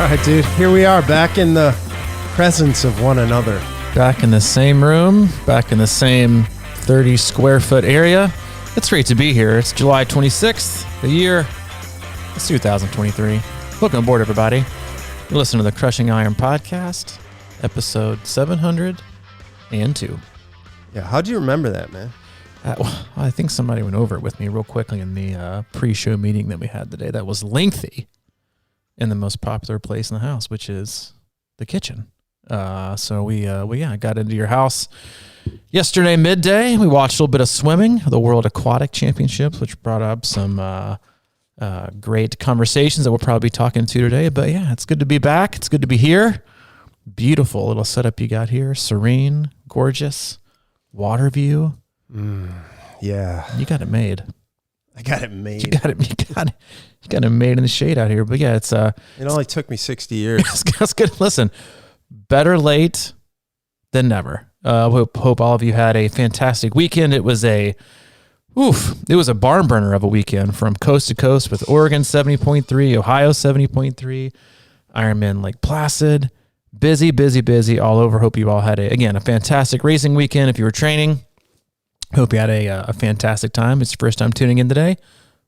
right, dude. Here we are, back in the presence of one another. Back in the same room, back in the same 30 square foot area. It's great to be here. It's July 26th, the year is 2023. Welcome aboard, everybody. You're listening to the Crushing Iron Podcast, episode 702. Yeah, how'd you remember that, man? Well, I think somebody went over it with me real quickly in the pre-show meeting that we had today. That was lengthy in the most popular place in the house, which is the kitchen. So we got into your house yesterday midday. We watched a little bit of swimming, the World Aquatic Championships, which brought up some great conversations that we'll probably be talking to today. But yeah, it's good to be back. It's good to be here. Beautiful little setup you got here. Serene, gorgeous, water view. Yeah. You got it made. I got it made. You got it made in the shade out here. But yeah, it's it only took me 60 years. That's good. Listen, better late than never. Hope all of you had a fantastic weekend. It was a barn burner of a weekend from coast to coast with Oregon 70.3, Ohio 70.3, Ironman Lake Placid. Busy all over. Hope you all had a fantastic racing weekend. If you were training, hope you had a fantastic time. It's your first time tuning in today.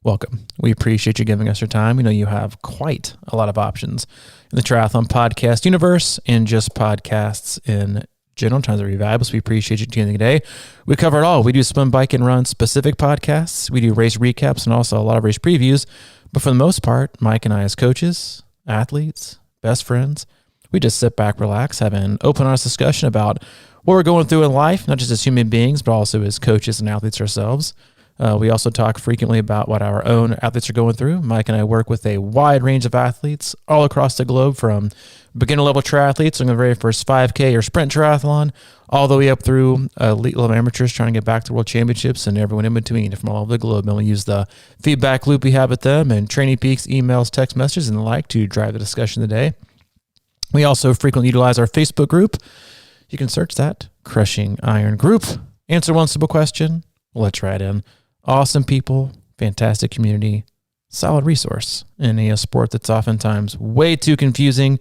Welcome. We appreciate you giving us your time. We know you have quite a lot of options in the triathlon podcast universe and just podcasts in general. Times are very valuable, so we appreciate you tuning in today. We cover it all. We do swim, bike, and run specific podcasts. We do race recaps and also a lot of race previews. But for the most part, Mike and I as coaches, athletes, best friends, we just sit back, relax, have an open, honest discussion about what we're going through in life, not just as human beings, but also as coaches and athletes ourselves. We also talk frequently about what our own athletes are going through. Mike and I work with a wide range of athletes all across the globe, from beginner level triathletes on the very first 5K or sprint triathlon, all the way up through elite level amateurs trying to get back to world championships, and everyone in between from all over the globe. And we use the feedback loop we have with them and training peaks, emails, text messages, and the like to drive the discussion today. We also frequently utilize our Facebook group. You can search that, Crushing Iron Group. Answer one simple question. Let's right in. Awesome people, fantastic community, solid resource in a sport that's oftentimes way too confusing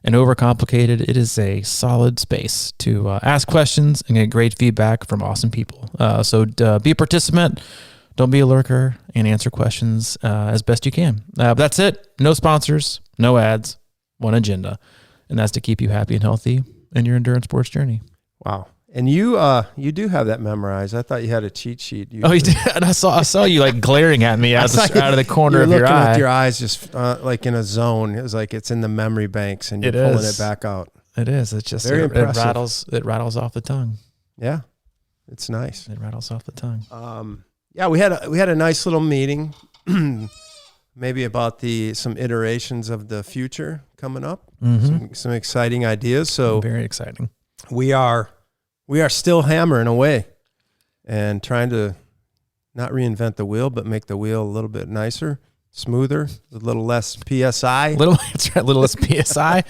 and overcomplicated. It is a solid space to ask questions and get great feedback from awesome people. So be a participant, don't be a lurker, and answer questions as best you can. That's it. No sponsors, no ads, one agenda, and that's to keep you happy and healthy in your endurance sports journey. Wow. And you do have that memorized. I thought you had a cheat sheet. Oh, you did? And I saw you like glaring at me out of the corner of your eye. You're looking with your eyes just like in a zone. It was like it's in the memory banks and you're pulling it back out. It is. It's just very impressive. It rattles off the tongue. Yeah, it's nice. It rattles off the tongue. Yeah, we had a nice little meeting, maybe about some iterations of the future coming up. Mm-hmm. Some exciting ideas. So very exciting. We are still hammering away and trying to not reinvent the wheel, but make the wheel a little bit nicer, smoother, a little less PSI. A little less PSI, a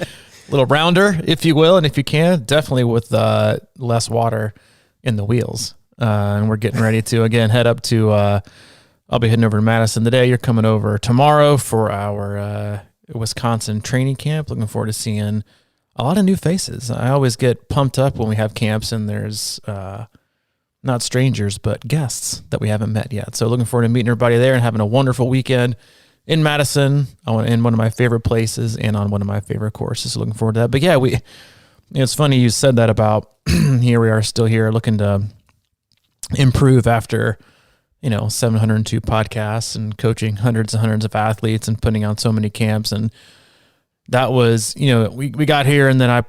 little rounder, if you will. And if you can, definitely with less water in the wheels. And we're getting ready to, again, head up to, I'll be heading over to Madison today. You're coming over tomorrow for our Wisconsin training camp. Looking forward to seeing a lot of new faces. I always get pumped up when we have camps and there's not strangers, but guests that we haven't met yet. So looking forward to meeting everybody there and having a wonderful weekend in Madison, in one of my favorite places and on one of my favorite courses. So looking forward to that. But yeah, it's funny you said that about here we are still here looking to improve after 702 podcasts and coaching hundreds and hundreds of athletes and putting on so many camps. And that was, we got here and then I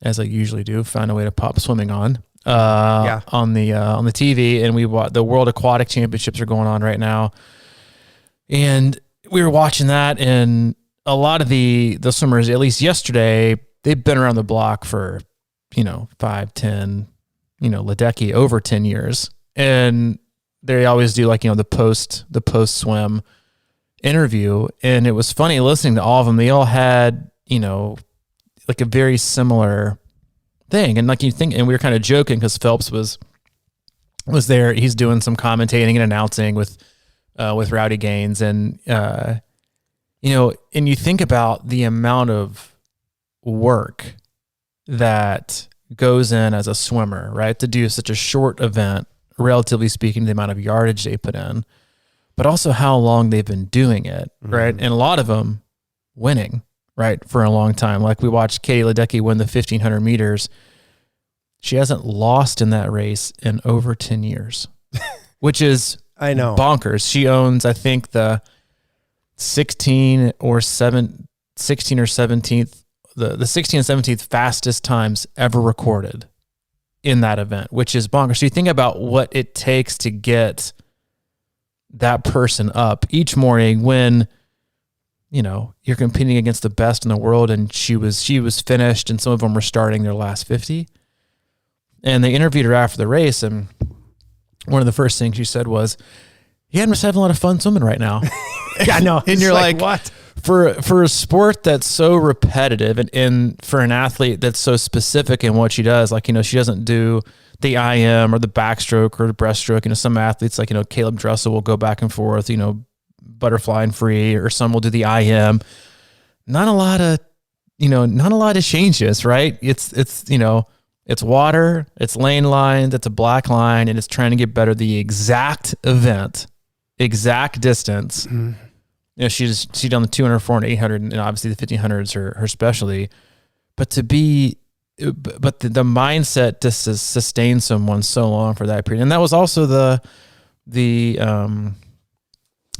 as I usually do, found a way to pop swimming on the TV, and the World Aquatic Championships are going on right now. And we were watching that, and a lot of the swimmers, at least yesterday, they've been around the block for, 5, 10, Ledecky over 10 years. And they always do the post swim interview, and it was funny listening to all of them. They all had a very similar thing, and and we were kind of joking because Phelps was there. He's doing some commentating and announcing with Rowdy Gaines, and and you think about the amount of work that goes in as a swimmer, right? To do such a short event, relatively speaking, the amount of yardage they put in, but also how long they've been doing it, right? And a lot of them winning, right, for a long time. Like we watched Katy Ledecky win the 1,500 meters. She hasn't lost in that race in over 10 years, which is bonkers. She owns, I think, the 16 or 17th, the 16th and 17th fastest times ever recorded in that event, which is bonkers. So you think about what it takes to get that person up each morning when, you're competing against the best in the world, and she was finished, and some of them were starting their last 50. And they interviewed her after the race, and one of the first things she said was, "Yeah, I'm just having a lot of fun swimming right now." Yeah, I know. And you're like, what? For a sport that's so repetitive, and for an athlete that's so specific in what she does, like, she doesn't do the IM or the backstroke or the breaststroke. Some athletes like, Caleb Dressel will go back and forth, butterfly and free, or some will do the IM. Not a lot of changes, right? It's water, it's lane lines, it's a black line, and it's trying to get better the exact event, exact distance. Mm-hmm. She's done the 200, 400, 800, and obviously the 1500s are her specialty. But the mindset to sustain someone so long for that period, and that was also the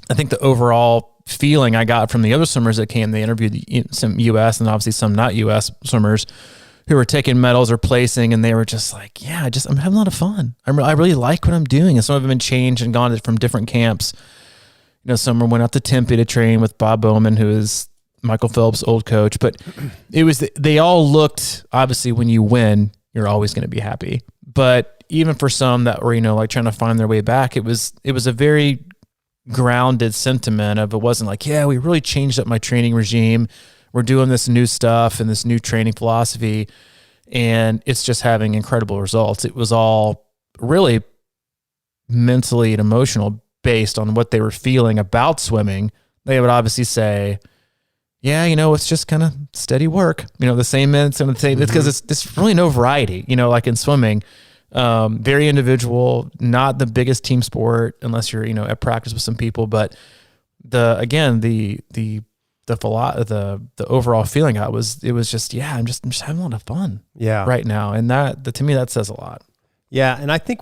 I think the overall feeling I got from the other swimmers that came. They interviewed some U.S. and obviously some not U.S. swimmers who were taking medals or placing, and they were just like, "Yeah, I'm having a lot of fun. I really like what I'm doing." And some of them had changed and gone from different camps. Some went out to Tempe to train with Bob Bowman, who is Michael Phelps' old coach. But they all looked, obviously, when you win, you're always going to be happy. But even for some that were, like trying to find their way back, it was a very grounded sentiment of, it wasn't like, "Yeah, we really changed up my training regime. We're doing this new stuff and this new training philosophy, and it's just having incredible results." It was all really mentally and emotional based on what they were feeling about swimming. They would obviously say, "Yeah, it's just kind of steady work. The same minutes and the same." It's because it's really no variety, like in swimming. Very individual, not the biggest team sport unless you're, at practice with some people. But the overall feeling I was, it was just, I'm just having a lot of fun right now. And to me, that says a lot. Yeah. And I think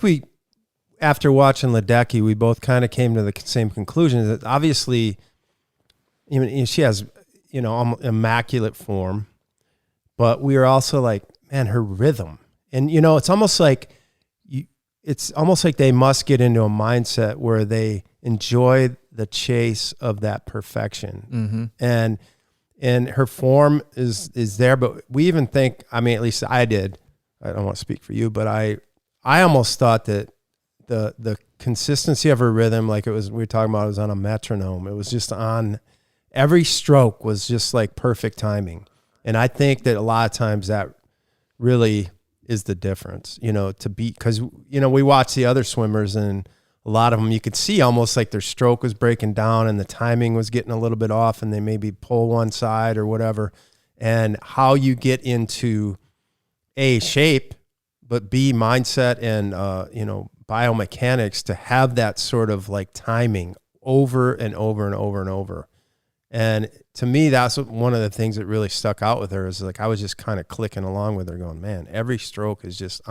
after watching Ledecky, we both kind of came to the same conclusion that obviously, she has, immaculate form, but we were also like, man, her rhythm. And, it's almost like they must get into a mindset where they enjoy the chase of that perfection. Mm-hmm. And her form is there, but we even think, at least I did, I don't want to speak for you, but I almost thought that the consistency of her rhythm, like we were talking about, it was on a metronome. It was just on, every stroke was just like perfect timing. And I think that a lot of times that really is the difference, to beat, because, we watch the other swimmers, and a lot of them, you could see almost like their stroke was breaking down and the timing was getting a little bit off, and they maybe pull one side or whatever. And how you get into A, shape, but B, mindset and, biomechanics to have that sort of like timing over and over and over and over. And to me, that's one of the things that really stuck out with her, is like, I was just kind of clicking along with her going, man, every stroke is just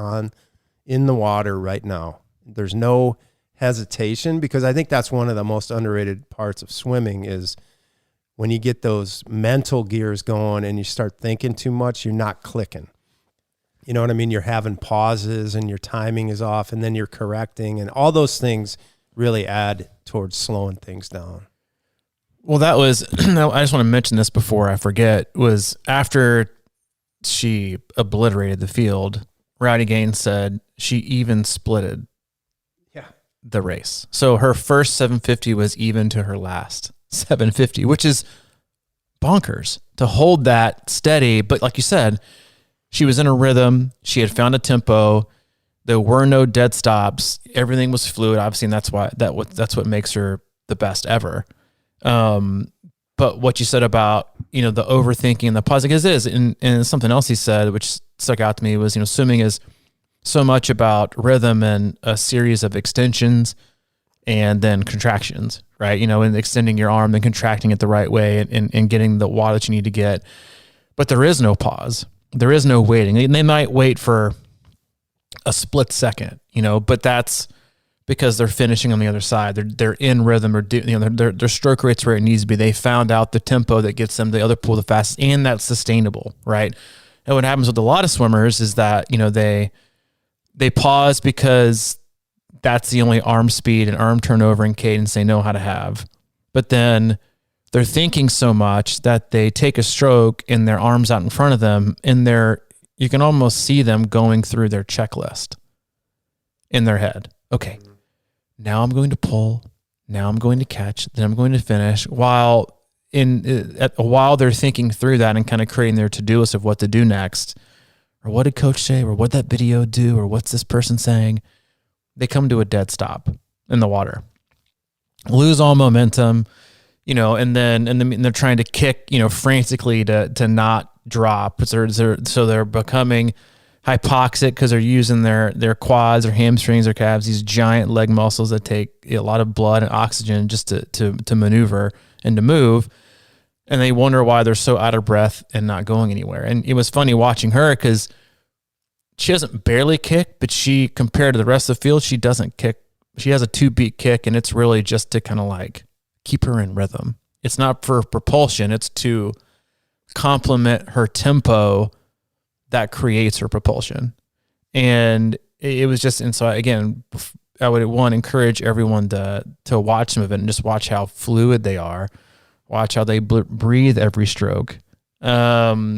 in the water right now. There's no hesitation, because I think that's one of the most underrated parts of swimming is when you get those mental gears going and you start thinking too much, you're not clicking. You know what I mean? You're having pauses and your timing is off, and then you're correcting, and all those things really add towards slowing things down. Well, that was, I just want to mention this before I forget, was after she obliterated the field, Rowdy Gaines said she even splitted the race. So her first 750 was even to her last 750, which is bonkers to hold that steady. But like you said, she was in a rhythm. She had found a tempo. There were no dead stops. Everything was fluid, obviously, and that's what makes her the best ever. But what you said about, the overthinking and the pausing is, and something else he said, which stuck out to me was, swimming is so much about rhythm and a series of extensions and then contractions, right? And extending your arm, then contracting it the right way and getting the water that you need to get. But there is no pause. There is no waiting. They might wait for a split second, but that's because they're finishing on the other side. They're in rhythm, or their stroke rate's where it needs to be. They found out the tempo that gets them the other pool the fastest, and that's sustainable, right? And what happens with a lot of swimmers is that, they pause because that's the only arm speed and arm turnover and cadence they know how to have. But then they're thinking so much that they take a stroke and their arms out in front of them, and you can almost see them going through their checklist in their head. Okay, now I'm going to pull, now I'm going to catch, then I'm going to finish, while they're thinking through that and kind of creating their to-do list of what to do next, or what did coach say, or what that video do, or what's this person saying. They come to a dead stop in the water, lose all momentum, and they're trying to kick, frantically to not drop. So they're becoming hypoxic because they're using their quads or hamstrings or calves, these giant leg muscles that take a lot of blood and oxygen just to maneuver and to move. And they wonder why they're so out of breath and not going anywhere. And it was funny watching her because she doesn't barely kick, but she, compared to the rest of the field, she doesn't kick. She has a 2-beat kick, and it's really just to kind of like keep her in rhythm. It's not for propulsion. It's to complement her tempo that creates her propulsion. And it was just, and so again, I would encourage everyone to watch some of it and just watch how fluid they are, watch how they breathe every stroke. But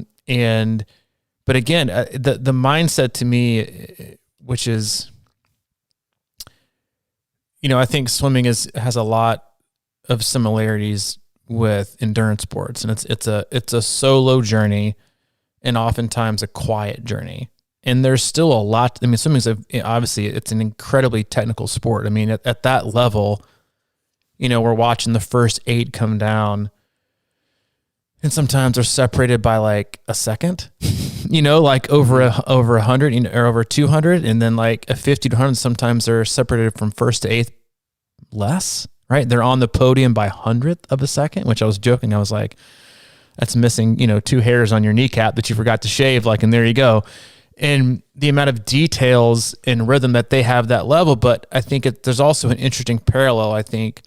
again, the mindset to me, which is, I think swimming has a lot of similarities with endurance sports, and it's a solo journey, and oftentimes a quiet journey. And there's still a lot. I mean, swimming obviously it's an incredibly technical sport. I mean, at that level, we're watching the first 8 come down, and sometimes they're separated by like a second, like over 100, or over 200, and then like a 50 to 100. Sometimes they're separated from first to 8th less, right? They're on the podium by 100th of a second, which I was joking. I was like, that's missing, 2 hairs on your kneecap that you forgot to shave, and there you go. And the amount of details and rhythm that they have that level. But I think there's also an interesting parallel. I think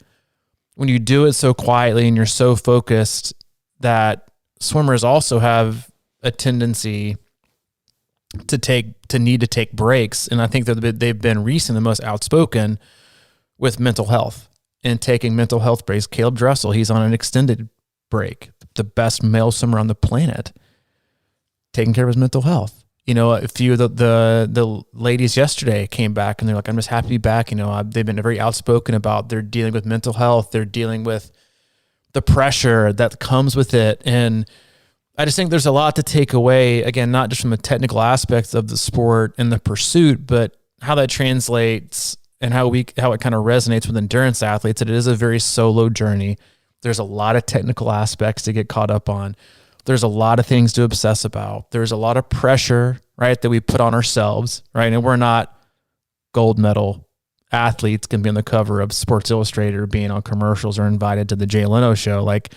when you do it so quietly and you're so focused, that swimmers also have a tendency to need to take breaks. And I think that they've been recently the most outspoken with mental health and taking mental health breaks. Caleb Dressel, he's on an extended break, the best male swimmer on the planet, taking care of his mental health. A few of the ladies yesterday came back and they're like, I'm just happy to be back. They've been very outspoken about they're dealing with mental health. They're dealing with the pressure that comes with it. And I just think there's a lot to take away, again, not just from the technical aspects of the sport and the pursuit, but how that translates and how it kind of resonates with endurance athletes. That it is a very solo journey. There's a lot of technical aspects to get caught up on. There's a lot of things to obsess about. There's a lot of pressure, right, that we put on ourselves, right? And we're not gold medal athletes can be on the cover of Sports Illustrated or being on commercials or invited to the Jay Leno show. Like,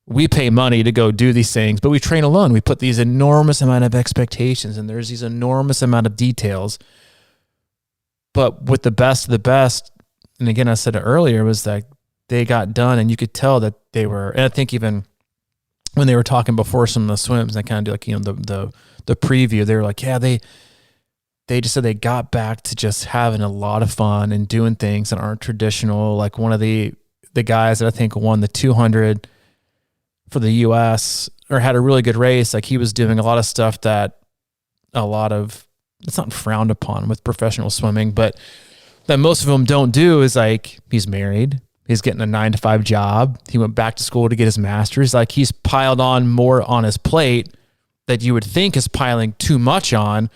we pay money to go do these things, but we train alone. We put these enormous amount of expectations, and there's these enormous amount of details. But with the best of the best, and again, I said it earlier, was that they got done, and you could tell that they were, and I think even when they were talking before some of the swims, I kind of do the preview, they were like, yeah, they just said they got back to just having a lot of fun and doing things that aren't traditional. Like one of the guys that I think won the 200 for the U.S. or had a really good race, like he was doing a lot of stuff that it's not frowned upon with professional swimming, but that most of them don't do. Is like, he's married, he's getting a 9-to-5 job, he went back to school to get his master's. Like, he's piled on more on his plate that you would think is piling too much on.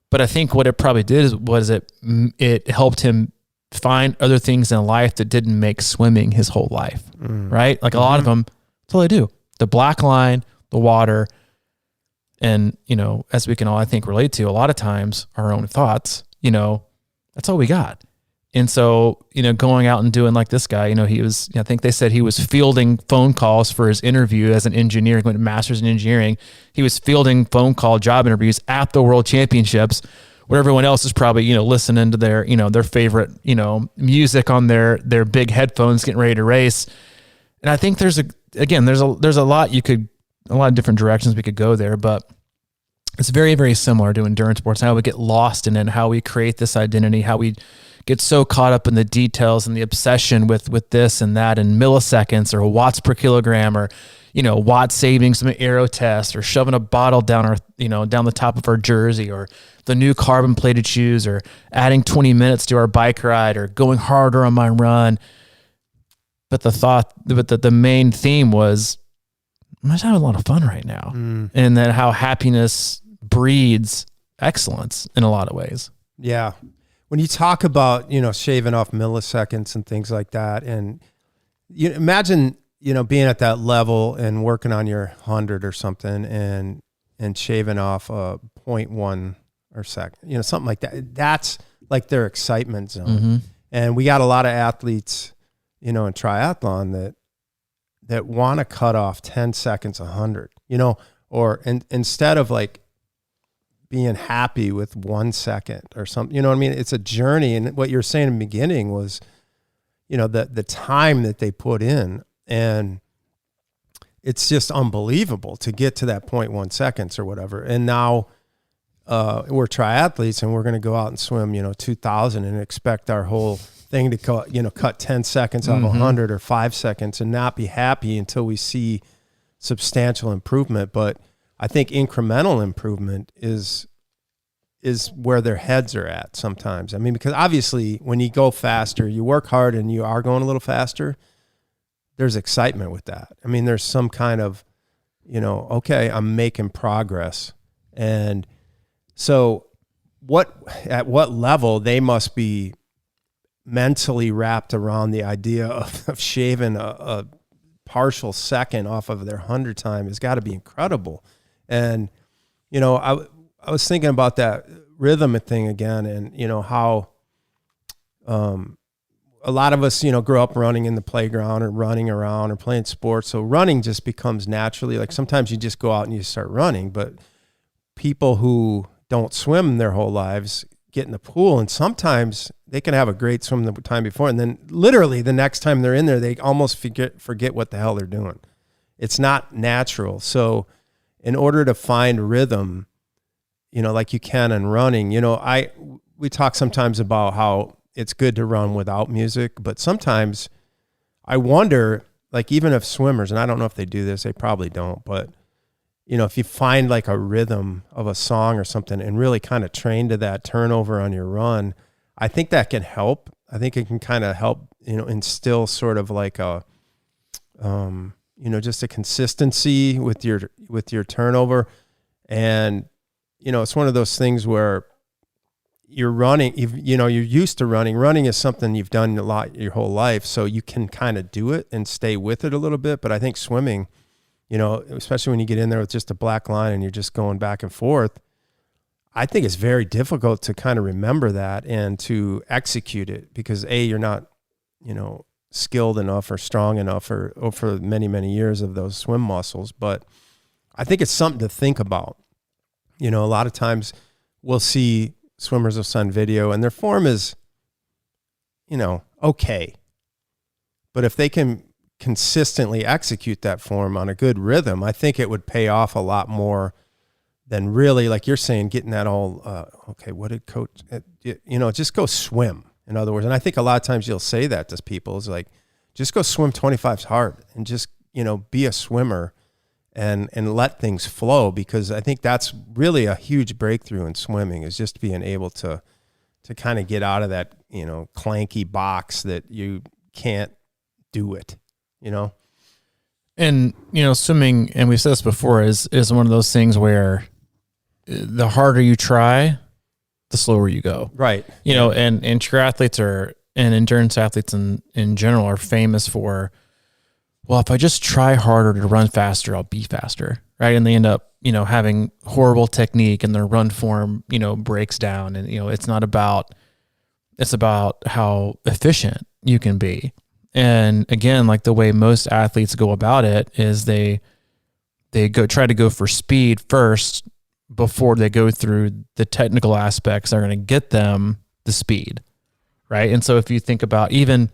But I think what it probably did was it helped him find other things in life that didn't make swimming his whole life, right? Like a lot of them, That's all they do. The black line, the water, and, you know, as we can all, I think, relate to a lot of times, our own thoughts, you know, that's all we got. And so, you know, going out and doing like this guy, you know, I think they said he was fielding phone calls for his interview as an engineer. He went to master's in engineering. He was fielding phone call job interviews at the World Championships, where everyone else is probably, you know, listening to their, you know, their favorite, you know, music on their big headphones, getting ready to race. And I think there's a lot a lot of different directions we could go there, but it's very, very similar to endurance sports, how we get lost in it, how we create this identity, how we get so caught up in the details and the obsession with this and that and milliseconds or watts per kilogram or, you know, watt savings from an aero test or shoving a bottle down our, you know, down the top of our jersey or the new carbon plated shoes or adding 20 minutes to our bike ride or going harder on my run. But the main theme was, I'm just having a lot of fun right now. And then how happiness breeds excellence in a lot of ways. Yeah. When you talk about, you know, shaving off milliseconds and things like that, and you imagine, you know, being at that level and working on your 100 or something and shaving off a 0.1 or second, you know, something like that. That's like their excitement zone. Mm-hmm. And we got a lot of athletes, you know, in triathlon that want to cut off 10 seconds, 100, you know, or instead of like being happy with 1 second or something, you know what I mean? It's a journey. And what you're saying in the beginning was, you know, the time that they put in, and it's just unbelievable to get to that 0.1 seconds or whatever. And now we're triathletes and we're going to go out and swim, you know, 2000 and expect our whole thing to cut 10 seconds out of 100 or 5 seconds and not be happy until we see substantial improvement. But I think incremental improvement is where their heads are at sometimes. I mean, because obviously when you go faster, you work hard and you are going a little faster, there's excitement with that. I mean, there's some kind of, you know, okay, I'm making progress. And so at what level they must be mentally wrapped around the idea of shaving a partial second off of their 100 time has got to be incredible. And, you know, I was thinking about that rhythm thing again, and, you know, how a lot of us, you know, grow up running in the playground or running around or playing sports. So running just becomes naturally, like sometimes you just go out and you start running, but people who don't swim their whole lives get in the pool, and sometimes they can have a great swim the time before, and then literally the next time they're in there, they almost forget what the hell they're doing. It's not natural. So in order to find rhythm, you know, like you can in running, you know, we talk sometimes about how it's good to run without music, but sometimes I wonder, like even if swimmers, and I don't know if they do this, they probably don't, but you know, if you find like a rhythm of a song or something and really kind of train to that turnover on your run, I think that can help. I think it can kind of help, you know, instill sort of like a, you know, just a consistency with your turnover. And, you know, it's one of those things where you're running, you know, you're used to running. Running is something you've done a lot your whole life, so you can kind of do it and stay with it a little bit. But I think swimming, you know, especially when you get in there with just a black line and you're just going back and forth, I think it's very difficult to kind of remember that and to execute it because you're not, you know, skilled enough or strong enough or for many, many years of those swim muscles. But I think it's something to think about. You know, a lot of times we'll see swimmers will send video and their form is, you know, okay. But if they can consistently execute that form on a good rhythm, I think it would pay off a lot more than really, like you're saying, getting that all, okay, what did coach, you know, just go swim, in other words. And I think a lot of times you'll say that to people is like, just go swim 25s hard and just, you know, be a swimmer and let things flow, because I think that's really a huge breakthrough in swimming, is just being able to kind of get out of that, you know, clanky box that you can't do it, you know? And, you know, swimming, and we've said this before, is one of those things where the harder you try, the slower you go. Right. You know, and triathletes and endurance athletes in general are famous for well, if I just try harder to run faster, I'll be faster, right? And they end up, having horrible technique and their run form, breaks down. And, it's about how efficient you can be. And again, like the way most athletes go about it is they try to go for speed first before they go through the technical aspects that are going to get them the speed, right? And so if you think about even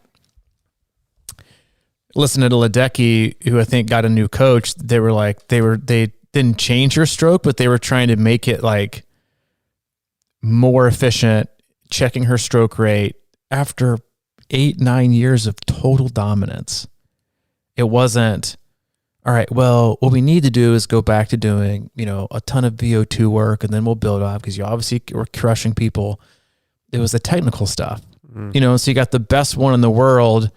listening to Ledecky, who I think got a new coach, they didn't change her stroke, but they were trying to make it like more efficient, checking her stroke rate after 8-9 years of total dominance. It wasn't, all right, well, what we need to do is go back to doing, a ton of VO2 work, and then we'll build up, because you obviously were crushing people. It was the technical stuff, so you got the best one in the world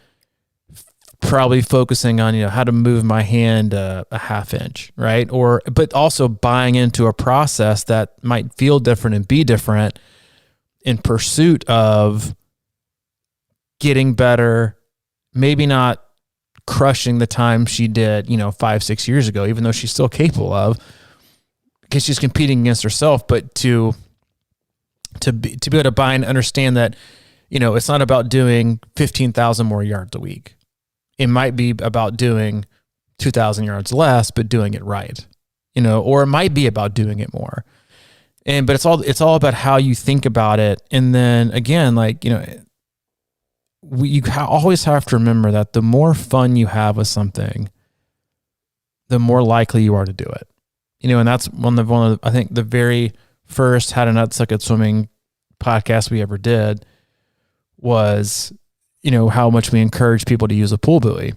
probably focusing on, how to move my hand a half inch, right? But also buying into a process that might feel different and be different in pursuit of getting better, maybe not crushing the time she did, 5-6 years ago, even though she's still capable of, because she's competing against herself, but to be able to buy and understand that, it's not about doing 15,000 more yards a week. It might be about doing 2,000 yards less, but doing it right, or it might be about doing it more. But it's all about how you think about it. And then again, always have to remember that the more fun you have with something, the more likely you are to do it. And that's one of I think the very first How to Not Suck at Swimming podcast we ever did was, how much we encourage people to use a pool buoy,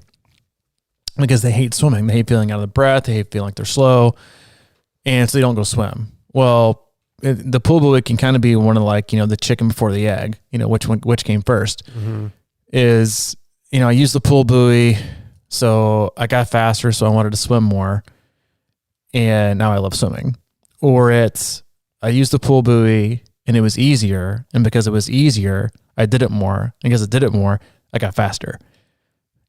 because they hate swimming. They hate feeling out of breath. They hate feeling like they're slow. And so they don't go swim. Well, the pool buoy can kind of be one of the chicken before the egg, which came first. Is, I used the pool buoy, so I got faster, so I wanted to swim more, and now I love swimming. Or it's, I used the pool buoy and it was easier, and because it was easier, I did it more, and because I did it more, I got faster.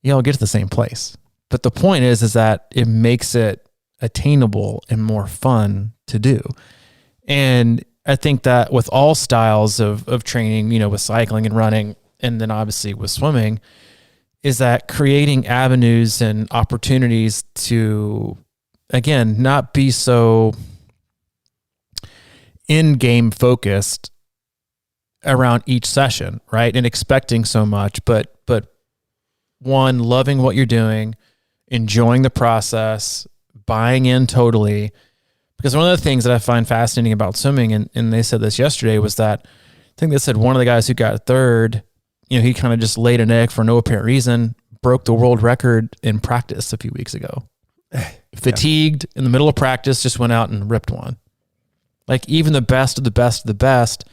I'll get to the same place. But the point is that it makes it attainable and more fun to do. And I think that with all styles of training, with cycling and running, and then obviously with swimming, is that creating avenues and opportunities to, again, not be so in-game focused around each session, right? And expecting so much, but one, loving what you're doing, enjoying the process, buying in totally. Because one of the things that I find fascinating about swimming, and they said this yesterday, was that I think they said one of the guys who got third, he kind of just laid an egg for no apparent reason, broke the world record in practice a few weeks ago. Fatigued in the middle of practice, just went out and ripped one. Like even the best of the best of the best,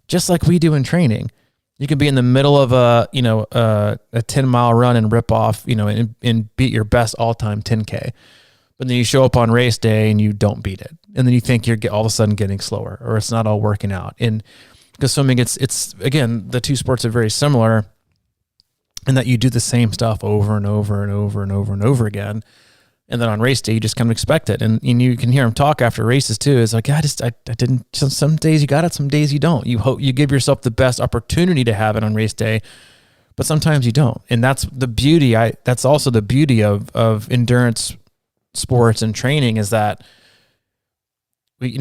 just like we do in training. You can be in the middle of a 10-mile run and rip off, and beat your best all-time 10K. But then you show up on race day and you don't beat it. And then you think you're all of a sudden getting slower, or it's not all working out. And because swimming, it's again, the two sports are very similar in that you do the same stuff over and over and over and over and over again. And then on race day, you just kind of expect it. And you can hear him talk after races too. It's like, I didn't, some days you got it, some days you don't. You give yourself the best opportunity to have it on race day, but sometimes you don't. And that's the beauty. That's also the beauty of endurance sports and training, is that we,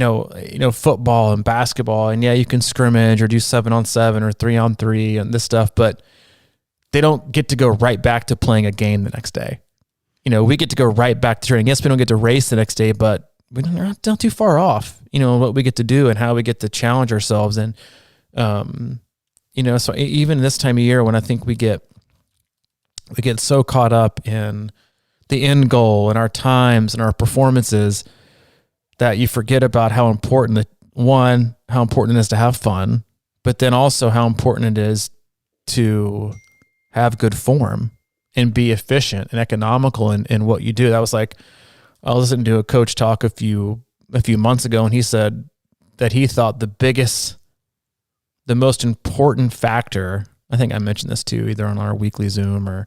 football and basketball, and you can scrimmage or do 7-on-7 or 3-on-3 and this stuff, but they don't get to go right back to playing a game the next day. We get to go right back to training. Yes, we don't get to race the next day, but we're not too far off, what we get to do and how we get to challenge ourselves. And, so even this time of year, when I think we get so caught up in the end goal and our times and our performances that you forget about how important it is to have fun, but then also how important it is to have good form and be efficient and economical in what you do. That was like, I listened to a coach talk a few months ago, and he said that he thought the most important factor, I think I mentioned this too, either on our weekly Zoom or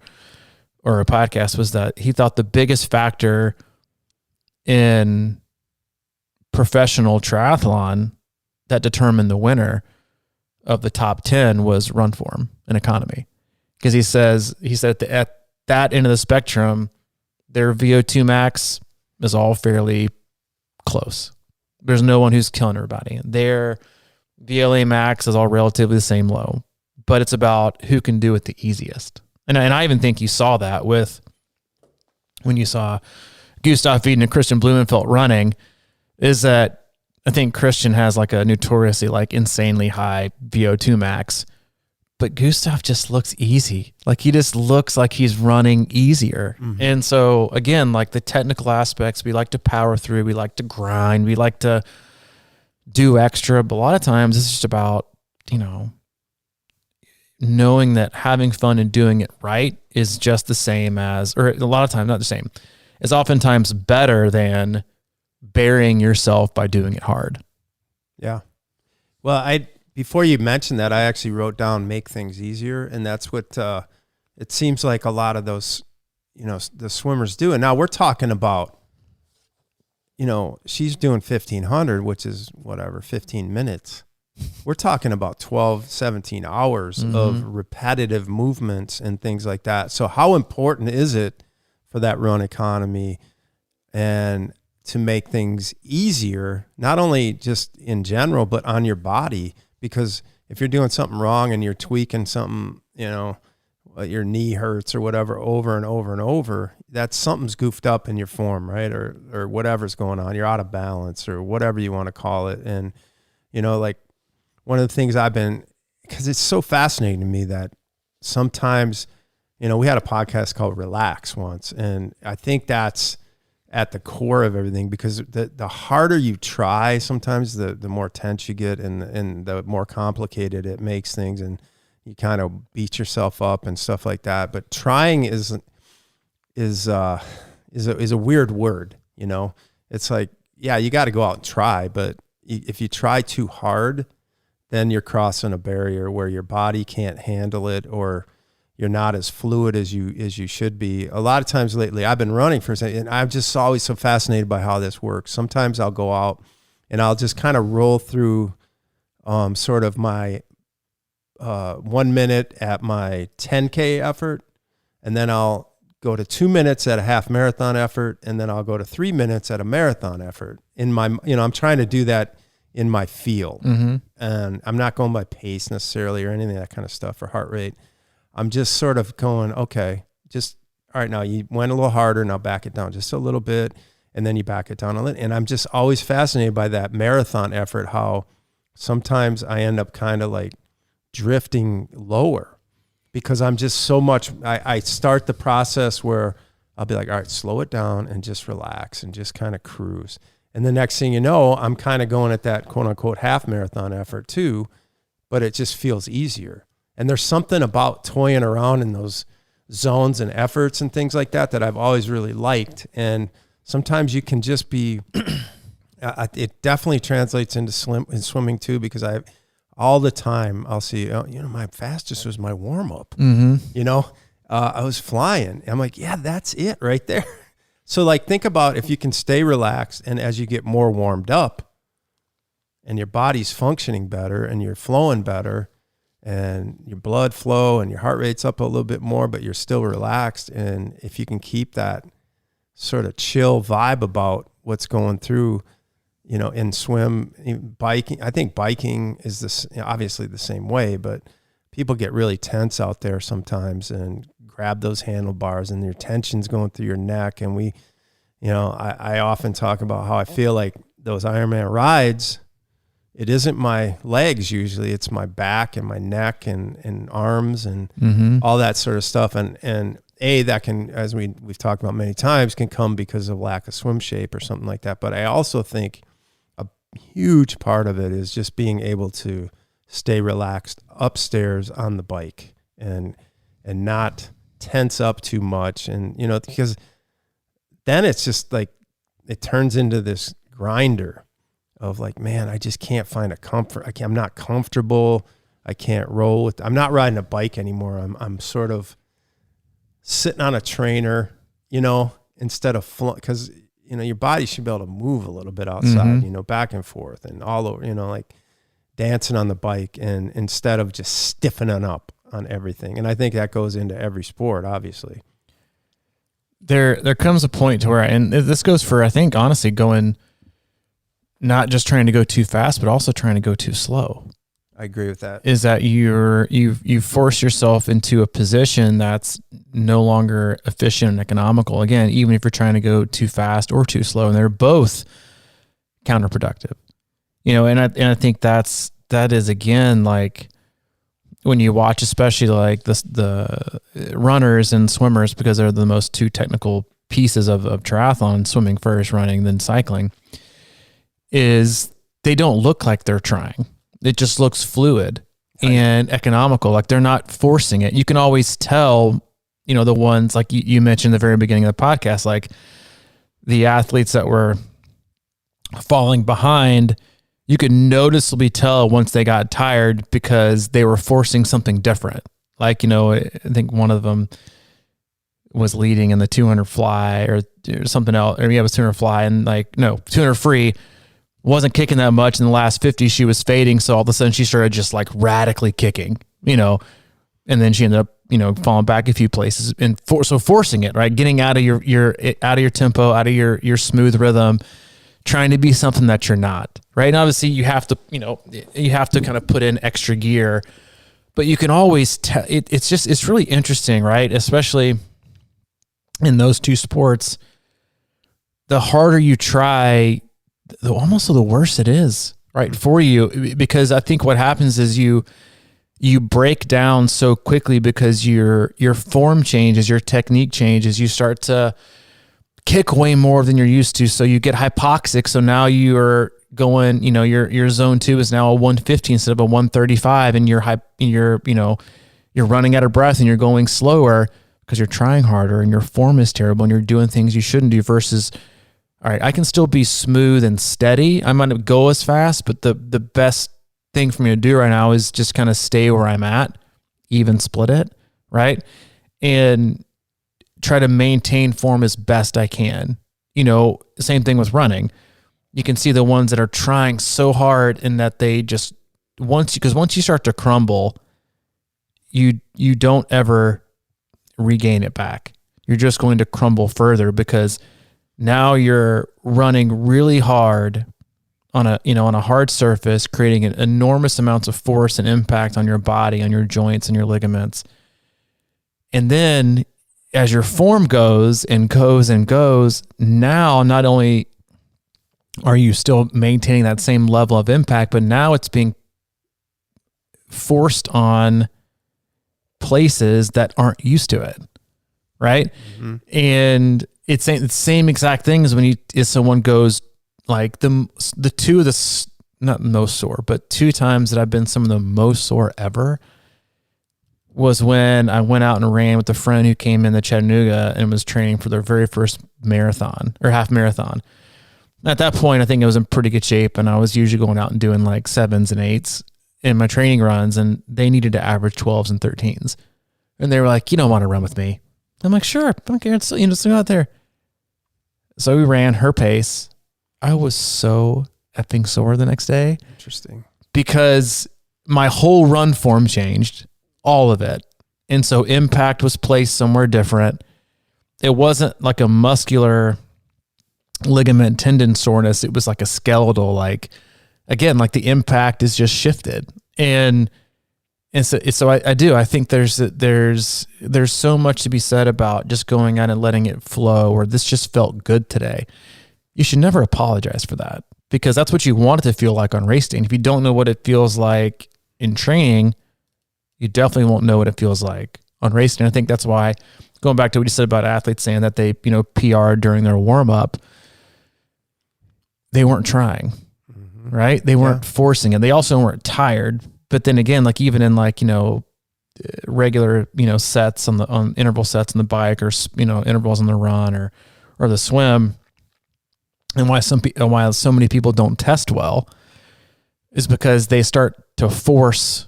or a podcast was that he thought the biggest factor in professional triathlon that determined the winner of the top 10 was run form and economy. Because he said at that end of the spectrum, their VO2 max is all fairly close. There's no one who's killing everybody. Their VLA max is all relatively the same low, but it's about who can do it the easiest. And I even think you saw that with when you saw Gustav Iden and Christian Blumenfeld running, is that I think Christian has like a notoriously like insanely high VO2 max, but Gustav just looks easy. Like he just looks like he's running easier. Mm-hmm. And so again, like the technical aspects, we like to power through, we like to grind, we like to do extra, but a lot of times it's just about, knowing that having fun and doing it right is just the same as, or a lot of times not the same, is oftentimes better than burying yourself by doing it hard. Yeah. Well, before you mentioned that, I actually wrote down make things easier. And that's what it seems like a lot of those, the swimmers do. And now we're talking about, she's doing 1,500, which is 15 minutes. We're talking about 12, 17 hours of repetitive movements and things like that. So how important is it for that run economy and to make things easier, not only just in general, but on your body? Because if you're doing something wrong and you're tweaking something, your knee hurts or whatever over and over and over, that's something's goofed up in your form, right? Or whatever's going on. You're out of balance or whatever you want to call it. And, like one of the things because it's so fascinating to me that sometimes, we had a podcast called Relax once, and I think that's at the core of everything, because the harder you try, sometimes the more tense you get and the more complicated it makes things, and you kind of beat yourself up and stuff like that. But trying is a weird word, It's like, yeah, you got to go out and try, but if you try too hard, then you're crossing a barrier where your body can't handle it, or you're not as fluid as you should be. A lot of times lately, I've been running for a second, and I'm just always so fascinated by how this works. Sometimes I'll go out and I'll just kind of roll through sort of my 1 minute at my 10K effort, and then I'll go to 2 minutes at a half marathon effort, and then I'll go to 3 minutes at a marathon effort. I'm trying to do that in my field, and I'm not going by pace necessarily or anything of that kind of stuff or heart rate. I'm just sort of going, okay, all right, now you went a little harder, now back it down just a little bit, and then you back it down a little. And I'm just always fascinated by that marathon effort, how sometimes I end up kind of like drifting lower because I'm just so much, I start the process where I'll be like, all right, slow it down and just relax and just kind of cruise. And the next thing you know, I'm kind of going at that quote unquote half marathon effort too, but it just feels easier. And there's something about toying around in those zones and efforts and things like that I've always really liked. And sometimes you can just be, it definitely translates into swimming too, because all the time I'll see, my fastest was my warm up, I was flying. I'm like, yeah, that's it right there. So like, think about if you can stay relaxed, and as you get more warmed up and your body's functioning better and you're flowing better and your blood flow and your heart rate's up a little bit more, but you're still relaxed. And if you can keep that sort of chill vibe about what's going through, in swim, biking, I think biking is obviously the same way, but people get really tense out there sometimes and grab those handlebars and your tension's going through your neck. And I often talk about how I feel like those Ironman rides, it isn't my legs usually, it's my back and my neck and arms and all that sort of stuff. And that can, as we've talked about many times, can come because of lack of swim shape or something like that. But I also think a huge part of it is just being able to stay relaxed upstairs on the bike and not tense up too much. And, because then it's just like, it turns into this grinder of like, man, I just can't find a comfort. I'm not comfortable. I can't roll with, I'm not riding a bike anymore. I'm sort of sitting on a trainer, instead of because your body should be able to move a little bit outside, back and forth and all over, like dancing on the bike, and instead of just stiffening up on everything. And I think that goes into every sport, obviously. There comes a point to where, and this goes for, I think, honestly, going, not just trying to go too fast, but also trying to go too slow. I agree with that. Is that you force yourself into a position that's no longer efficient and economical. Again, even if you're trying to go too fast or too slow, and they're both counterproductive. And I think that is, again, like when you watch, especially like the runners and swimmers, because they're the most two technical pieces of triathlon, swimming first, running, then cycling, is they don't look like they're trying. It just looks fluid and economical. Like they're not forcing it. You can always tell, the ones like you mentioned at the very beginning of the podcast, like the athletes that were falling behind, you could noticeably tell once they got tired because they were forcing something different. Like, I think one of them was leading in the 200 fly or something else. Or it was 200 fly, and 200 free, wasn't kicking that much. In the last 50, she was fading. So all of a sudden she started just like radically kicking, and then she ended up, falling back a few places and forcing it, right? Getting out of your tempo, out of your smooth rhythm, trying to be something that you're not, right? And obviously you have to, kind of put in extra gear, but you can always tell. It's really interesting, right? Especially in those two sports, the harder you try, almost the worse it is, right, for you. Because I think what happens is you break down so quickly because your form changes, your technique changes, you start to kick way more than you're used to. So you get hypoxic. So now you're going, your zone 2 is now a 150 instead of a 135, and you're running out of breath and you're going slower because you're trying harder and your form is terrible and you're doing things you shouldn't do, versus, all right, I can still be smooth and steady. I might not go as fast, but the best thing for me to do right now is just kind of stay where I'm at, even split it, right? And try to maintain form as best I can. Same thing with running. You can see the ones that are trying so hard and that they just, once you start to crumble, you don't ever regain it back. You're just going to crumble further because now you're running really hard on a hard surface, creating enormous amounts of force and impact on your body, on your joints and your ligaments. And then as your form goes and goes and goes, now not only are you still maintaining that same level of impact, but now it's being forced on places that aren't used to it, right? Mm-hmm. And it's the same exact thing as if someone goes like not most sore, but 2 times that I've been some of the most sore ever was when I went out and ran with a friend who came in the Chattanooga and was training for their very first marathon or half marathon. At that point, I think I was in pretty good shape, and I was usually going out and doing like 7s and 8s in my training runs, and they needed to average 12s and 13s. And they were like, "You don't want to run with me?" I'm like, "Sure, I don't care. It's, just go out there." So we ran her pace. I was so effing sore the next day. Interesting. Because my whole run form changed. All of it. And so impact was placed somewhere different. It wasn't like a muscular ligament tendon soreness. It was like a skeletal, like the impact is just shifted. And so I do. I think there's so much to be said about just going out and letting it flow, or this just felt good today. You should never apologize for that, because that's what you want it to feel like on race day. And if you don't know what it feels like in training, you definitely won't know what it feels like on race day. And I think that's why, going back to what you said about athletes saying that they, PR'd during their warm up, they weren't trying, right? They weren't forcing it. They also weren't tired. But then again, like even in regular, sets on interval sets on the bike, or, intervals on the run or the swim, and why so many people don't test well is because they start to force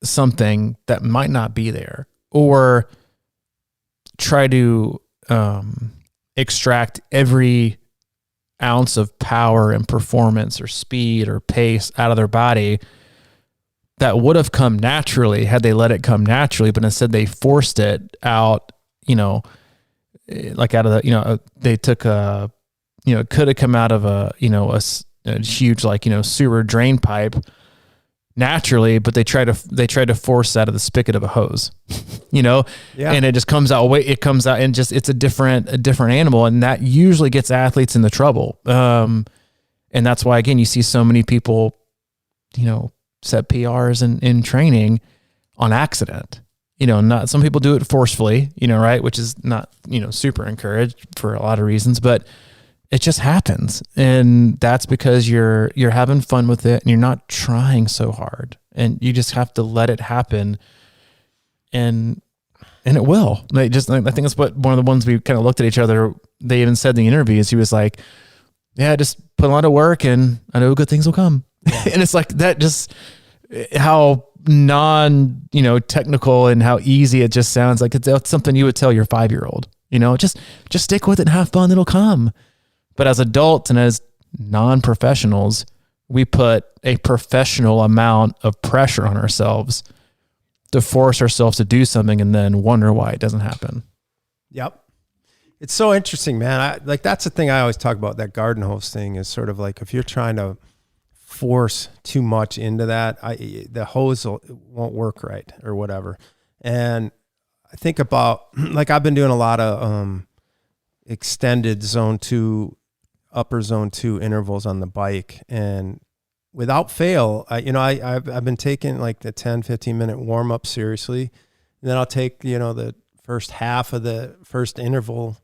something that might not be there, or try to extract every ounce of power and performance or speed or pace out of their body that would have come naturally had they let it come naturally, but instead they forced it out, like out of the, they took a, it could have come out of a huge, sewer drain pipe naturally, but they try to force out of the spigot of a hose, and it just comes out, and just, it's a different animal. And that usually gets athletes into trouble. And that's why, again, you see so many people, set PRs in training on accident, not, some people do it forcefully, right. Which is not, super encouraged for a lot of reasons, but it just happens. And that's because you're having fun with it and you're not trying so hard, and you just have to let it happen. And it will. I think that's what one of the ones we kind of looked at each other. They even said in the interviews, he was like, yeah, just put a lot of work and I know good things will come. Yeah. And it's like that, just how technical and how easy it just sounds. Like it's something you would tell your 5-year-old, just stick with it and have fun. It'll come. But as adults and as non-professionals, we put a professional amount of pressure on ourselves to force ourselves to do something and then wonder why it doesn't happen. Yep. It's so interesting, man. That's the thing I always talk about, that garden hose thing, is sort of like, if you're trying to force too much into that, the hose won't work right or whatever. And I think about, I've been doing a lot of extended zone 2, upper zone 2 intervals on the bike, and without fail, I've been taking like the 10-15 minute warm up seriously, and then I'll take the first half of the first interval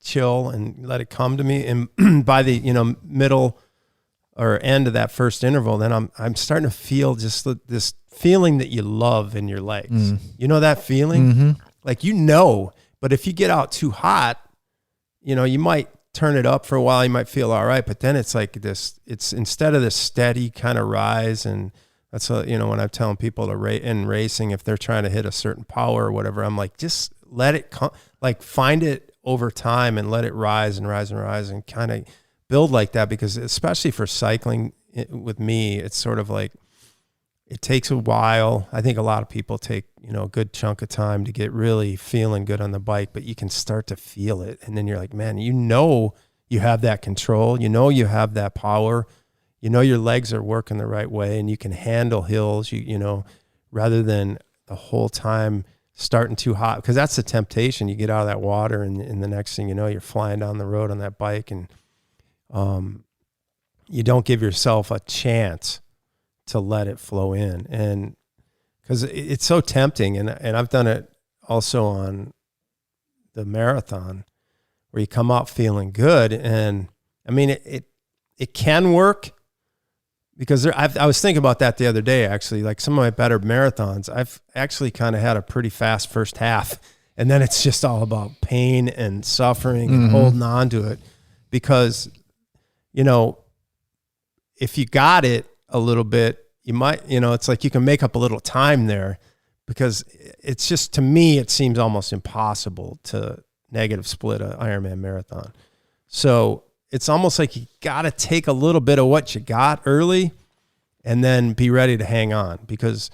chill and let it come to me, and by the middle or end of that first interval, then I'm starting to feel just this feeling that you love in your legs. That feeling, but if you get out too hot, you might turn it up for a while, you might feel all right, but then it's like this, it's instead of this steady kind of rise. And that's when I'm telling people to in racing, if they're trying to hit a certain power or whatever, I'm like, just let it come, find it over time and let it rise and rise and rise and kind of build like that. Because especially for cycling with me, it's sort of like, it takes a while. I think a lot of people take, a good chunk of time to get really feeling good on the bike, but you can start to feel it. And then you're like, man, you have that control, you have that power, your legs are working the right way, and you can handle hills, rather than the whole time starting too hot, because that's the temptation. You get out of that water and the next thing you know, you're flying down the road on that bike, and you don't give yourself a chance to let it flow in. And because it's so tempting, and I've done it also on the marathon, where you come out feeling good. And I mean, it can work, because I was thinking about that the other day, actually. Like some of my better marathons, I've actually kind of had a pretty fast first half, and then it's just all about pain and suffering and holding on to it. Because, if you got it a little bit, you might, it's like you can make up a little time there, because it's just, to me, it seems almost impossible to negative split an Ironman marathon. So it's almost like you got to take a little bit of what you got early and then be ready to hang on. Because,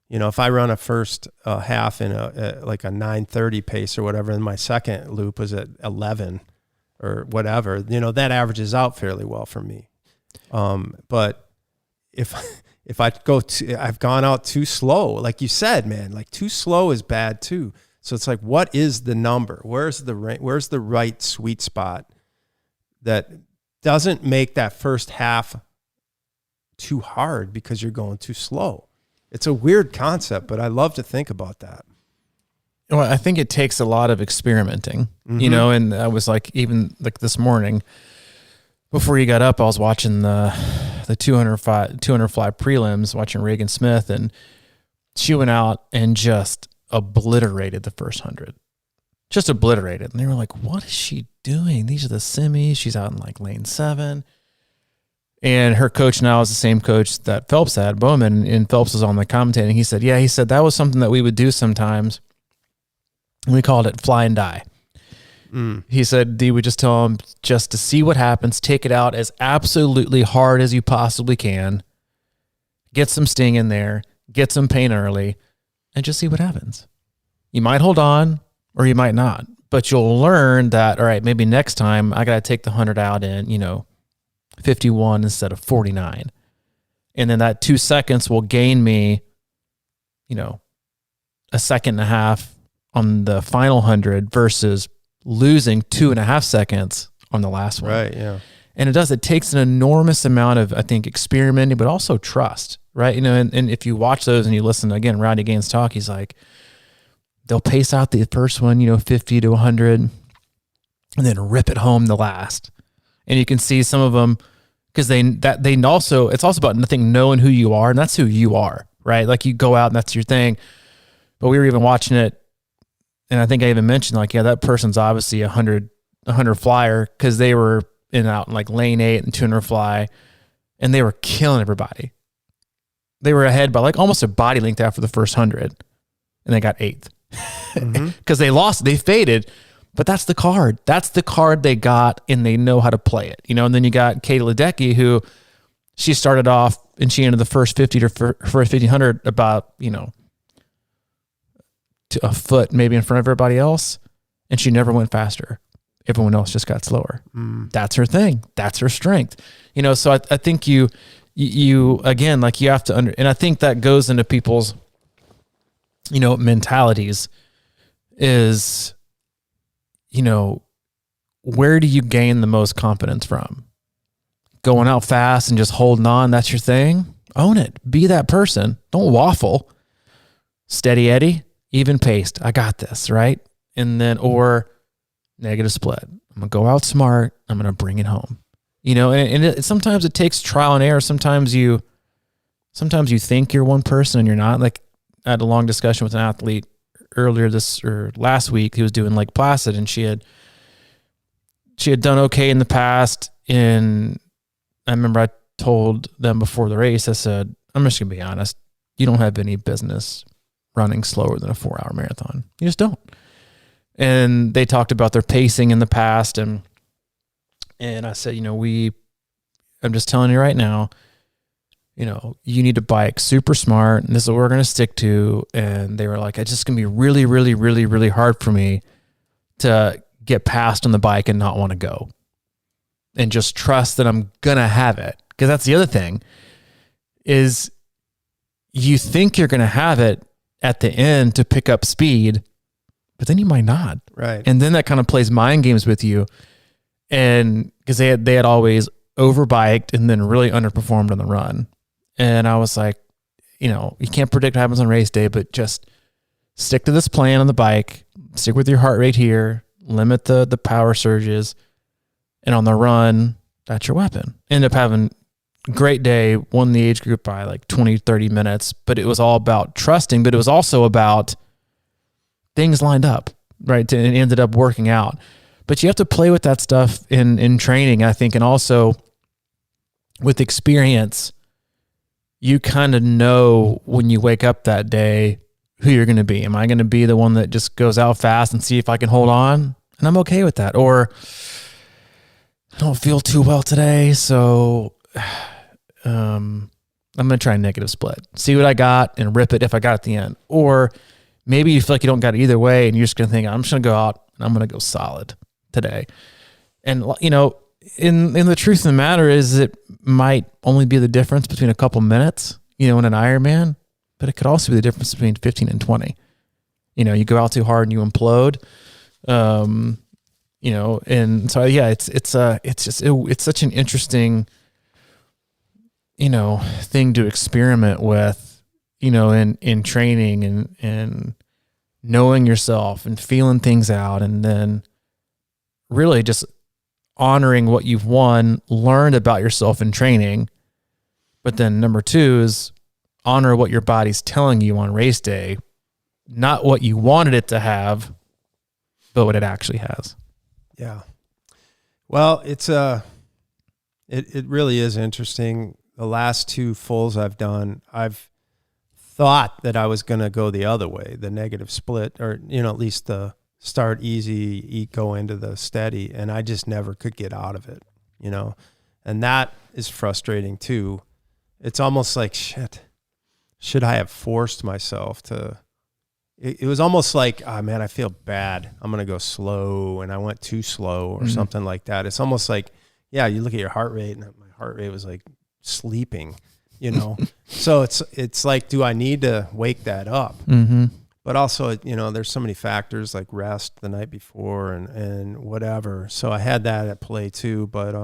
if I run a first half in a 9:30 pace or whatever, and my second loop was at 11 or whatever, that averages out fairly well for me. But if I've gone out too slow, like you said, man, like too slow is bad too. So it's like, what is the number? Where's the right sweet spot that doesn't make that first half too hard because you're going too slow? It's a weird concept, but I love to think about that. Well, I think it takes a lot of experimenting, and I was even this morning, before you got up, I was watching the 200 fly prelims, watching Reagan Smith, and she went out and just obliterated the first 100. Just obliterated. And they were like, what is she doing? These are the semis. She's out in lane 7. And her coach now is the same coach that Phelps had, Bowman, and Phelps was on the commentating. He said that was something that we would do sometimes. We called it fly and die. He said he would just tell him just to see what happens, take it out as absolutely hard as you possibly can, get some sting in there, get some pain early, and just see what happens. You might hold on or you might not, but you'll learn that, all right, maybe next time I got to take the 100 out in, 51 instead of 49. And then that 2 seconds will gain me, a second and a half on the final 100 versus losing 2.5 seconds on the last one. Right. Yeah. And it takes an enormous amount of, I think, experimenting, but also trust, right? And if you watch those and you listen, again, Rodney Gaines talk, he's like, they'll pace out the first one, 50 to 100, and then rip it home the last. And you can see some of them, because it's also about nothing knowing who you are, and that's who you are, right? Like you go out and that's your thing. But we were even watching it, and I think I even mentioned, that person's obviously a 100 flyer, because they were out in like lane 8 and 200 fly, and they were killing everybody. They were ahead by like almost a body length after the first 100, and they got 8th because they lost, they faded. But that's the card. That's the card they got, and they know how to play it. And then you got Katy Ledecky, who she started off and she ended the first 50 to first 1500 about, to a foot maybe in front of everybody else, and she never went faster. Everyone else just got slower. That's her thing. That's her strength. So I think you again, like you have to and I think that goes into people's, mentalities is, where do you gain the most confidence from? Going out fast and just holding on, that's your thing? Own it. Be that person. Don't waffle. Steady Eddie, even paced. I got this, right? And then, or negative split. I'm going to go out smart. I'm going to bring it home. Sometimes it takes trial and error. Sometimes you think you're one person and you're not. Like I had a long discussion with an athlete earlier last week. He was doing Lake Placid, and she had done okay in the past. And I remember I told them before the race, I said, I'm just going to be honest. You don't have any business running slower than a 4-hour marathon. You just don't. And they talked about their pacing in the past. And I said, I'm just telling you right now, you need to bike super smart, and this is what we're going to stick to. And they were like, it's just going to be really, really, really, really hard for me to get past on the bike and not want to go, and just trust that I'm going to have it. Because that's the other thing is you think you're going to have it at the end to pick up speed, but then you might not. Right. And then that kind of plays mind games with you. And because they had always overbiked and then really underperformed on the run. And I was like, you can't predict what happens on race day, but just stick to this plan on the bike, stick with your heart rate here, limit the power surges, and on the run, that's your weapon. End up having a great day, won the age group by like 20, 30 minutes, but it was all about trusting, but it was also about things lined up, right? And it ended up working out. But you have to play with that stuff in training, I think, and also with experience, you kind of know when you wake up that day who you're going to be. Am I going to be the one that just goes out fast and see if I can hold on? And I'm okay with that. Or I don't feel too well today, so I'm going to try a negative split. See what I got and rip it if I got it at the end. Or maybe you feel like you don't got it either way, and you're just going to think, I'm just going to go out and I'm going to go solid today. And, in the truth of the matter is it might only be the difference between a couple minutes, in an Ironman, but it could also be the difference between 15 and 20. You go out too hard and you implode. And so, yeah, it's such an interesting, thing to experiment with, in training and knowing yourself and feeling things out, and then really just honoring what you've won, learned about yourself in training. But then number 2 is honor what your body's telling you on race day, not what you wanted it to have, but what it actually has. Yeah. Well, it really is interesting. The last 2 fulls I've done, I've thought that I was going to go the other way, the negative split, or, at least the start easy, go into the steady. And I just never could get out of it, and that is frustrating too. It's almost like, shit, should I have forced myself to, it was almost like, oh man, I feel bad. I'm going to go slow, and I went too slow or something like that. It's almost like, yeah, you look at your heart rate, and my heart rate was like sleeping, So it's like, do I need to wake that up? Mm-hmm. But also, there's so many factors like rest the night before and whatever. So I had that at play too. But,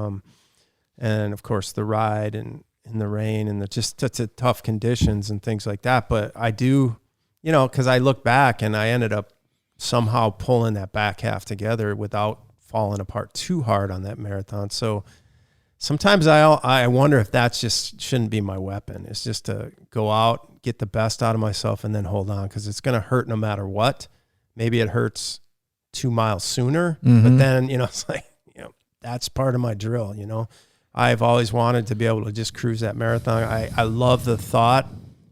and of course the ride and in the rain and just tough conditions and things like that. But I do, cause I look back and I ended up somehow pulling that back half together without falling apart too hard on that marathon. So sometimes I wonder if that's just shouldn't be my weapon. It's just to go out, get the best out of myself, and then hold on, because it's going to hurt no matter what. Maybe it hurts 2 miles sooner, but then, it's like, that's part of my drill, I've always wanted to be able to just cruise that marathon. I love the thought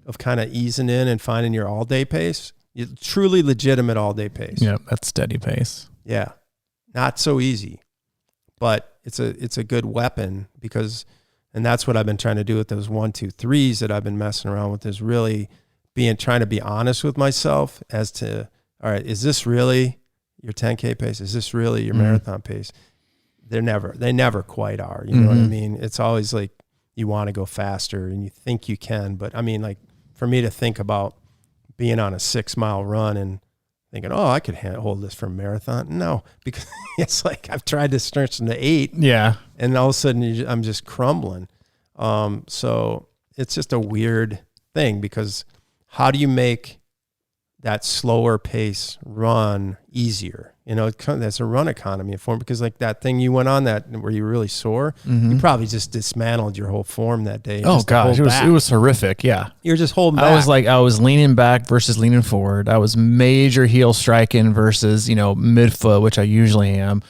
of kind of easing in and finding your all-day pace. Truly legitimate all-day pace. Yeah, that's steady pace. Yeah. Not so easy, but it's a good weapon because, and that's what I've been trying to do with those 1, 2, 3s that I've been messing around with, is really trying to be honest with myself as to, all right, is this really your 10K pace? Is this really your marathon pace? They never quite are. You know what I mean? It's always like you want to go faster and you think you can, but I mean, like for me to think about being on a 6-mile run and thinking, oh, I could hold this for a marathon. No, because it's like I've tried to stretch into 8. Yeah. And all of a sudden I'm just crumbling. So it's just a weird thing, because how do you make that slower pace run easier? That's a run economy form, because like that thing you went on that where you were really sore, you probably just dismantled your whole form that day. Oh gosh, it was horrific. Yeah. You're just holding back. I was leaning back versus leaning forward. I was major heel striking versus, midfoot, which I usually am.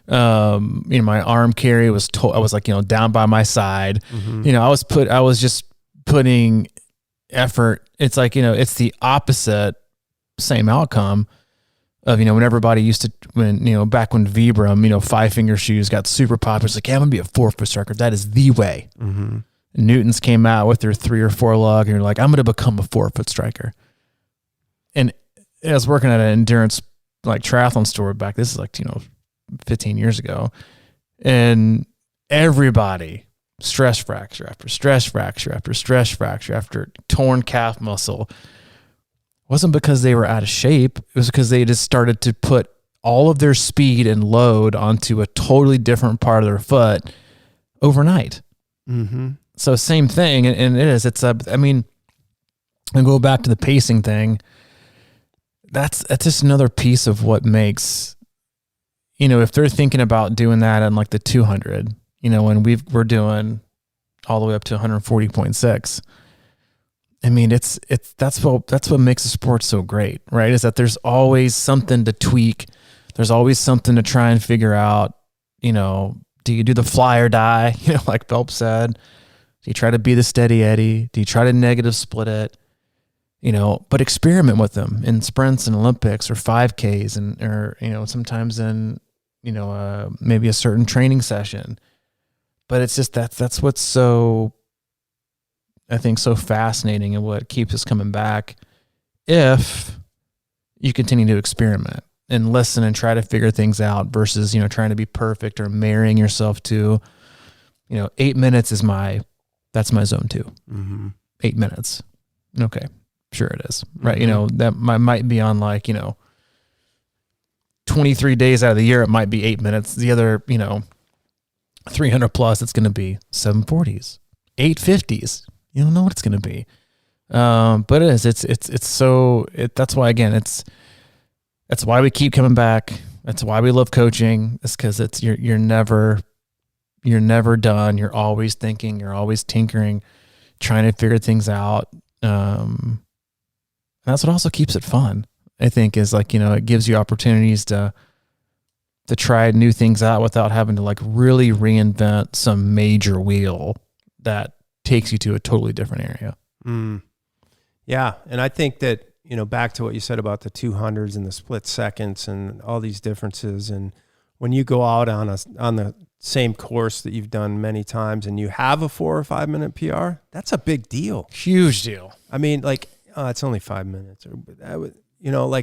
My arm carry was, I was like, down by my side. I was just putting effort. It's like, it's the opposite, same outcome of, when everybody used to, back when Vibram, 5-finger shoes got super popular. It's like, yeah, I'm going to be a 4-foot striker. That is the way. Mm-hmm. Newtons came out with their 3 or 4 lug, and you're like, I'm going to become a 4-foot striker. And I was working at an endurance, like triathlon store back, this is like, 15 years ago. And everybody, stress fracture after stress fracture after stress fracture after torn calf muscle, wasn't because they were out of shape. It was because they just started to put all of their speed and load onto a totally different part of their foot overnight. Mm-hmm. So same thing. And and go back to the pacing thing. That's just another piece of what makes, if they're thinking about doing that on like the 200, when we're doing all the way up to 140.6, that's what makes the sport so great, right? Is that there's always something to tweak. There's always something to try and figure out, do you do the fly or die? Like Phelps said, do you try to be the steady Eddie? Do you try to negative split it? But experiment with them in sprints and Olympics or 5Ks or sometimes in, maybe a certain training session. But it's just, that's what's so, I think, so fascinating and what keeps us coming back if you continue to experiment and listen and try to figure things out versus, trying to be perfect or marrying yourself to, 8 minutes that's my zone 2. Mm-hmm. 8 minutes. Okay. Sure it is. Right. Mm-hmm. That might be on like, 23 days out of the year, it might be 8 minutes. The other, 300 plus, it's going to be 740s, 850s. You don't know what it's going to be. But it is, that's why, again, that's why we keep coming back. That's why we love coaching. It's because you're never done. You're always thinking, you're always tinkering, trying to figure things out. And that's what also keeps it fun, I think, is like, it gives you opportunities to try new things out without having to like really reinvent some major wheel that takes you to a totally different area. Yeah. And I think that, back to what you said about the 200s and the split seconds and all these differences. And when you go out on the same course that you've done many times and you have a 4 or 5 minute PR, that's a big deal. Huge deal. I mean, like, it's only 5 minutes,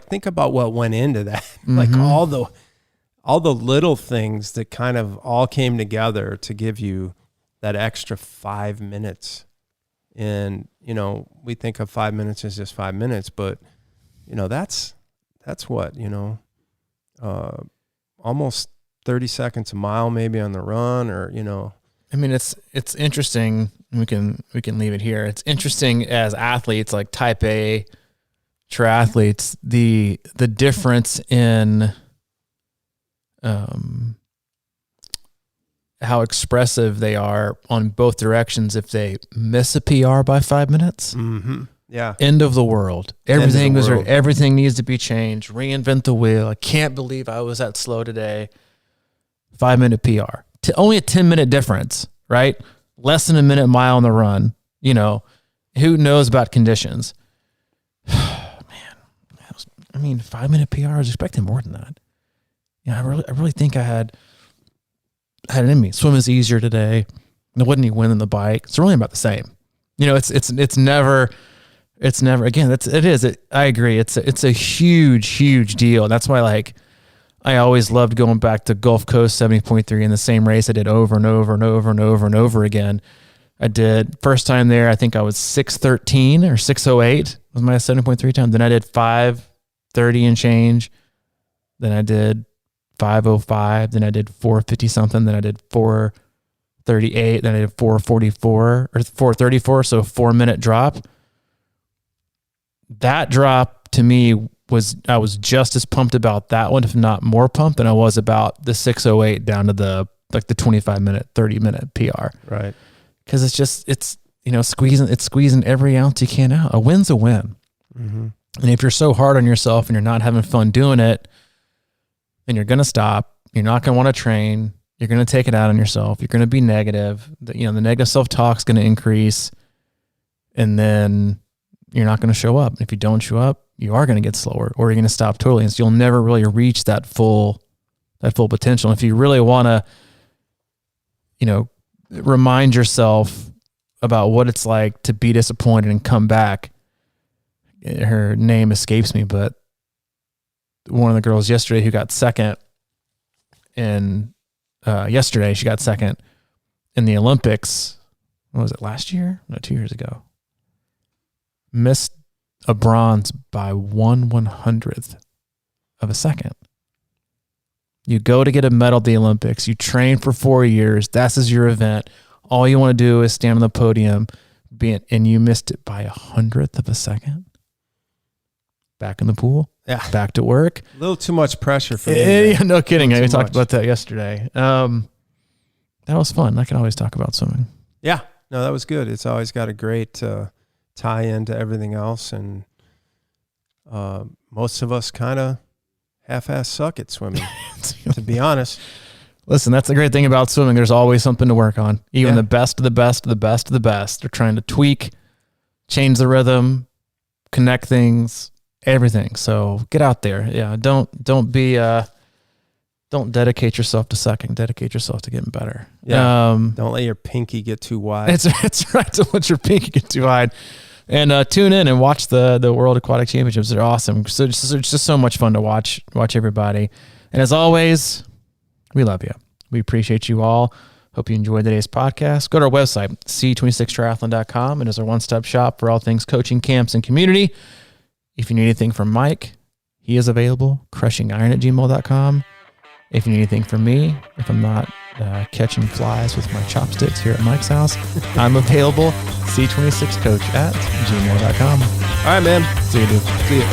think about what went into that. Mm-hmm. Like all the little things that kind of all came together to give you that extra 5 minutes. And, we think of 5 minutes as just 5 minutes, but that's what, almost 30 seconds a mile, maybe on the run, or, I mean, it's interesting. We can leave it here. It's interesting as athletes, like type A triathletes, the difference in how expressive they are on both directions. If they miss a PR by 5 minutes, yeah, end of the world. Everything needs to be changed. Reinvent the wheel. I can't believe I was that slow today. 5 minute PR. Only a 10-minute difference, right? Less than a minute mile on the run. Who knows about conditions? Man, 5 minute PR. I was expecting more than that. I really think I had it in me. Swim is easier today. There wasn't any wind in the bike. It's really about the same. It's never. Again, I agree. It's a huge deal. That's why I always loved going back to Gulf Coast 70.3 in the same race I did over and over and over and over and over again. I did first time there. I think I was 6:13 or 6:08 was my 70.3 time. Then I did 5:30 and change. Then I did 5:05. Then I did 4:50 something. Then I did 4:38. Then I did 4:44 or 4:34. So 4 minute drop. That drop to me I was just as pumped about that one, if not more pumped than I was about the 6:08 down to the 25 minute, 30 minute PR. Right. Cause it's squeezing every ounce you can out. A win's a win. Mm-hmm. And if you're so hard on yourself and you're not having fun doing it, then you're going to stop. You're not going to want to train. You're going to take it out on yourself. You're going to be negative. The negative self-talk is going to increase, and then you're not going to show up. If you don't show up, you are going to get slower, or you're going to stop totally. And so you'll never really reach that full potential. And if you really want to, remind yourself about what it's like to be disappointed and come back. Her name escapes me, but one of the girls yesterday who got second she got second in the Olympics. What was it, last year? No, 2 years ago. Missed a bronze by 1/100th of a second. You go to get a medal at the Olympics. You train for 4 years. This is your event. All you want to do is stand on the podium, and you missed it by 100th of a second. Back in the pool. Yeah. Back to work. A little too much pressure for me. Yeah, no kidding. We talked about that yesterday. That was fun. I can always talk about swimming. Yeah. No, that was good. It's always got a great tie into everything else. And most of us kind of half-ass suck at swimming, to be honest. Listen, that's the great thing about swimming. There's always something to work on. Even the best of the best of the best of the best. They're trying to tweak, change the rhythm, connect things, everything. So get out there. Yeah. Don't dedicate yourself to sucking. Dedicate yourself to getting better. Yeah. Don't let your pinky get too wide. It's right. Don't let your pinky get too wide. And tune in and watch the World Aquatic Championships. They're awesome. So it's just so much fun to watch everybody. And as always, we love you. We appreciate you all. Hope you enjoyed today's podcast. Go to our website, c26triathlon.com. It is our one-stop shop for all things coaching, camps, and community. If you need anything from Mike, he is available, crushingiron@gmail.com. If you need anything from me, if I'm not catching flies with my chopsticks here at Mike's house, I'm available, c26coach@gmail.com. All right, man. See you, dude. See you.